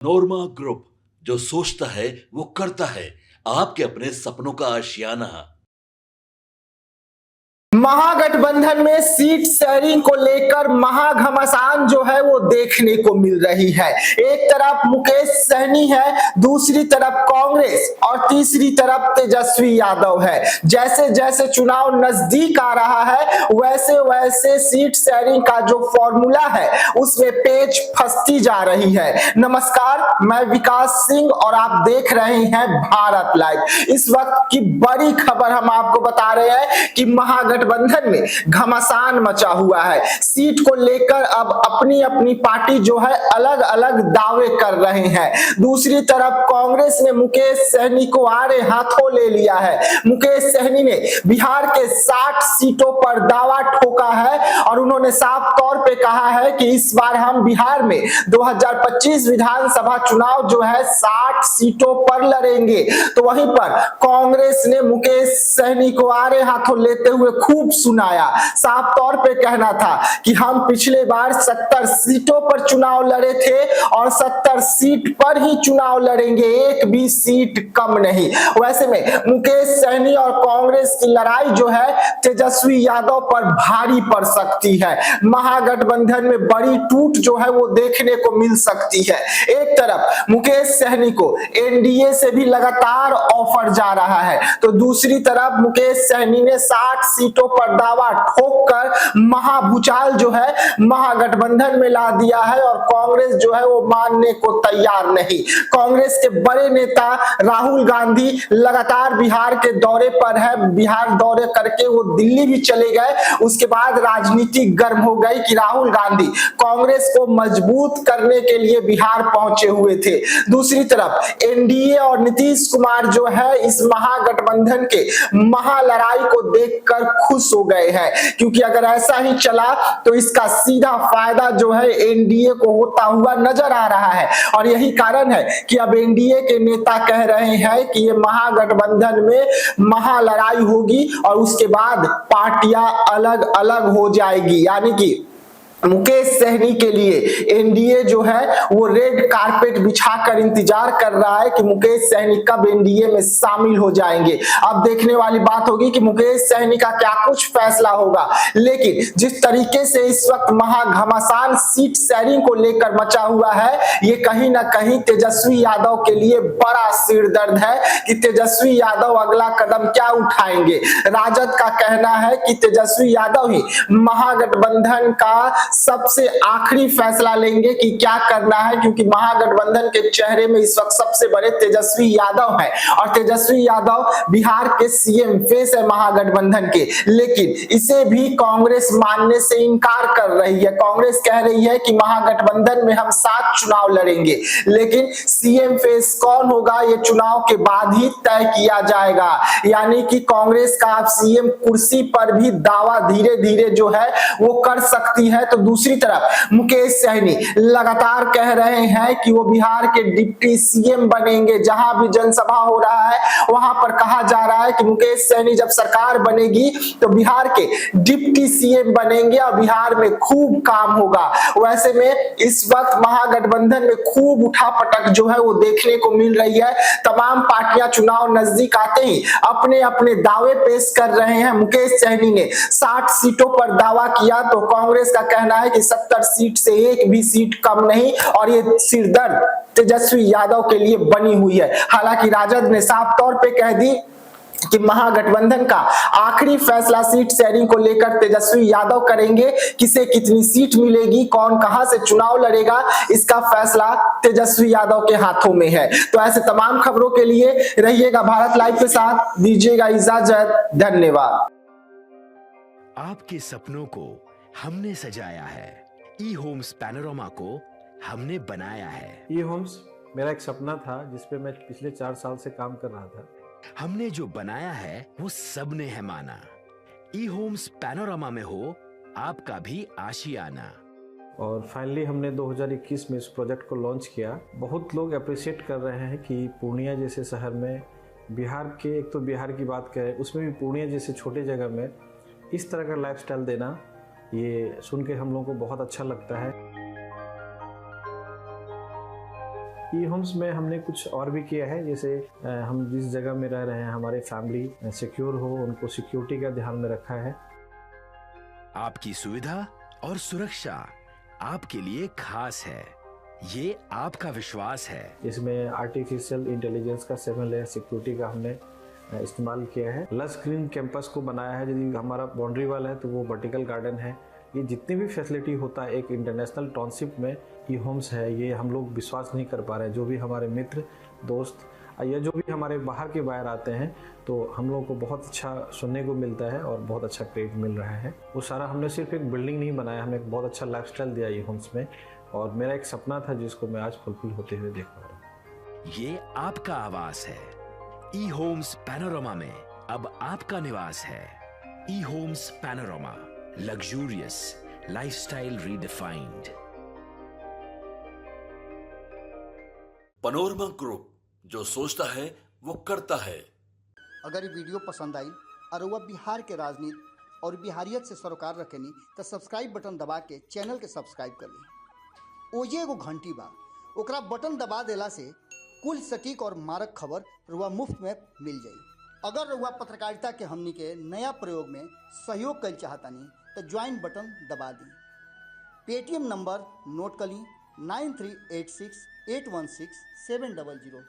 नोरमा group, जो सोचता है वो करता है। आपके अपने सपनों का आशियाना। महागठबंधन में सीट शेयरिंग को लेकर महाघमासान जो है वो देखने को मिल रही है। एक तरफ मुकेश सहनी है, दूसरी तरफ कांग्रेस और तीसरी तरफ तेजस्वी यादव है। जैसे जैसे चुनाव नजदीक आ रहा है वैसे वैसे सीट शेयरिंग का जो फॉर्मूला है उसमें पेच फंसती जा रही है। नमस्कार, मैं विकास सिंह और आप देख रहे हैं भारत लाइव। इस वक्त की बड़ी खबर हम आपको बता रहे हैं कि महागठबंधन में घमासान मचा हुआ है। सीट को लेकर अब अपनी अपनी पार्टी जो है अलग अलग दावे कर रहे हैं। दूसरी तरफ कांग्रेस ने मुकेश सहनी को आड़े हाथों ले लिया है। मुकेश सहनी ने बिहार के 60 सीटों पर दावा ठोका है और उन्होंने साफ तौर पे कहा है कि इस बार हम बिहार में 2025 विधानसभा चुनाव जो है 60 सीटों पर लड़ेंगे। तो वहीं पर कांग्रेस ने मुकेश सहनी को आड़े हाथों लेते हुए खूब सुनाया। साफ तौर पे कहना था कि हम पिछले बार 70 सीटों पर चुनाव लड़े थे और 70 सीट पर ही चुनाव लड़ेंगे, एक भी सीट कम नहीं। वैसे में मुकेश सहनी और कांग्रेस की लड़ाई जो है तेजस्वी यादव पर भारी पड़ सकती है। महागठबंधन में बड़ी टूट जो है वो देखने को मिल सकती है। एक तरफ मुकेश सहनी को एनडीए से भी लगातार ऑफर जा रहा है, तो दूसरी तरफ मुकेश सहनी ने 60 सीटों पर दावा ठोककर महाभूचाल जो है महागठबंधन में ला दिया है और कांग्रेस जो है वो मानने को तैयार नहीं। कांग्रेस के बड़े नेता राहुल गांधी लगातार बिहार के दौरे पर है। बिहार दौरे करके वो दिल्ली भी चले गए। उसके बाद राजनीति गर्म हो गई कि राहुल गांधी कांग्रेस को मजबूत करने के लिए बिहार पहुंचे हुए थे। दूसरी तरफ एनडीए और नीतीश कुमार जो है इस महागठबंधन के महालड़ाई को देखकर खुश हो गए हैं, क्योंकि अगर ऐसा ही चला तो इसका सीधा फायदा जो है एनडीए को होता हुआ नजर आ रहा है। और यही कारण है कि अब एनडीए के नेता कह रहे हैं कि ये महागठबंधन में महालड़ाई होगी और उसके बाद पार्टियां अलग अलग हो जाएगी। यानी कि मुकेश सहनी के लिए एनडीए जो है वो रेड कारपेट बिछाकर इंतजार कर रहा है कि मुकेश सहनी कब एनडीए में शामिल हो जाएंगे। अब देखने वाली बात होगी कि मुकेश सहनी का क्या कुछ फैसला होगा। लेकिन जिस तरीके से इस वक्त महाघमासान सीट शेयरिंग को लेकर मचा हुआ है, ये कहीं ना कहीं तेजस्वी यादव के लिए बड़ा सिरदर्द है कि तेजस्वी यादव अगला कदम क्या उठाएंगे। राजद का कहना है कि तेजस्वी यादव ही महागठबंधन का सबसे आखिरी फैसला लेंगे कि क्या करना है, क्योंकि महागठबंधन के चेहरे में इस वक्त सबसे बड़े तेजस्वी यादव हैं और तेजस्वी यादव बिहार के सीएम फेस है महागठबंधन के। लेकिन इसे भी कांग्रेस मानने से इनकार कर रही है। कांग्रेस कह रही है कि महागठबंधन में हम 7 चुनाव लड़ेंगे, लेकिन सीएम फेस कौन होगा ये चुनाव के बाद ही तय किया जाएगा। यानी कि कांग्रेस का अब सीएम कुर्सी पर भी दावा धीरे धीरे जो है वो कर सकती है। तो दूसरी तरफ मुकेश सहनी लगातार कह रहे हैं कि वो बिहार के डिप्टी सीएम बनेंगे। जहां भी जनसभा हो रहा है वहां पर कहा जा रहा है कि मुकेश सहनी जब सरकार बनेगी तो बिहार के डिप्टी सीएम बनेंगे और बिहार में खूब काम होगा। वैसे में इस वक्त महागठबंधन में खूब उठापटक जो है वो देखने को मिल रही है। तमाम पार्टियां चुनाव नजदीक आते ही अपने अपने दावे पेश कर रहे हैं। मुकेश सहनी ने 60 सीटों पर दावा किया तो कांग्रेस का कहना है कि 70 सीट से एक भी सीट कम नहीं और ये सिरदर्द तेजस्वी यादव के लिए बनी हुई है। हालांकि राजद ने साफ तौर पे कह दी कि महागठबंधन का आखिरी फैसला सीट शेयरिंग को लेकर तेजस्वी यादव करेंगे। किसे कितनी सीट मिलेगी, कौन कहां से चुनाव लड़ेगा, इसका फैसला तेजस्वी यादव के हाथों में है। तो ऐसे तमाम खबरों के लिए रहिएगा भारत लाइव के साथ। दीजिएगा इजाजत, धन्यवाद। आपके सपनों को हमने सजाया है, ई होम्स पैनोरामा को हमने बनाया है। ई होम्स मेरा एक सपना था जिस पे मैं पिछले 4 साल से काम कर रहा था। हमने जो बनाया है वो सबने है माना। ई होम्स पैनोरामा में हो आपका भी आशियाना। और फाइनली हमने 2021 में इस प्रोजेक्ट को लॉन्च किया। बहुत लोग अप्रिशिएट कर रहे हैं कि पूर्णिया जैसे शहर में बिहार के, एक तो बिहार की बात करें उसमें भी पूर्णिया जैसे छोटे जगह में इस तरह का लाइफस्टाइल देना, ये सुन के हम लोगों को बहुत अच्छा लगता है। ई होम्स में हमने कुछ और भी किया है, जैसे हम जिस जगह में रह रहे हैं हमारे फैमिली सिक्योर हो, उनको सिक्योरिटी का ध्यान में रखा है। आपकी सुविधा और सुरक्षा आपके लिए खास है, ये आपका विश्वास है। इसमें आर्टिफिशियल इंटेलिजेंस का 7 लेयर सिक्योरिटी का हमने इस्तेमाल किया है। लस ग्रीन कैंपस को बनाया है, यदि हमारा बाउंड्री वाल है तो वो वर्टिकल गार्डन है। ये जितनी भी फैसिलिटी होता है एक इंटरनेशनल टाउनशिप में ई होम्स है, ये हम लोग विश्वास नहीं कर पा रहे हैं। जो भी हमारे मित्र दोस्त या जो भी हमारे बाहर के बाहर आते हैं तो हम लोगों को बहुत अच्छा सुनने को मिलता है और बहुत अच्छा क्रेडिट मिल रहा है। वो सारा हमने सिर्फ एक बिल्डिंग नहीं बनाया, हमें एक बहुत अच्छा लाइफस्टाइल दिया ई होम्स में, और मेरा एक सपना था जिसको मैं आज फुलफिल होते हुए देख पा रहा हूँ। ये आपका आवास है। ई होम्स पैनोरामा में अब आपका निवास है। E homes panorama, luxurious lifestyle redefined. Panorama group, जो सोचता है वो करता है। अगर ये वीडियो पसंद आई और वह बिहार के राजनीति और बिहारियत से सरोकार रखेनी तो सब्सक्राइब बटन दबा के चैनल के सब्सक्राइब कर ली। ओजे एगो घंटी बा, ओकरा बटन दबा देला से कुल सटीक और मारक खबर रुआ मुफ्त में मिल जाई। अगर रुआ पत्रकारिता के हमनी के नया प्रयोग में सहयोग कर चाहतानी तो ज्वाइन बटन दबा दी। पेटीएम नंबर नोट कर ली 9386816700।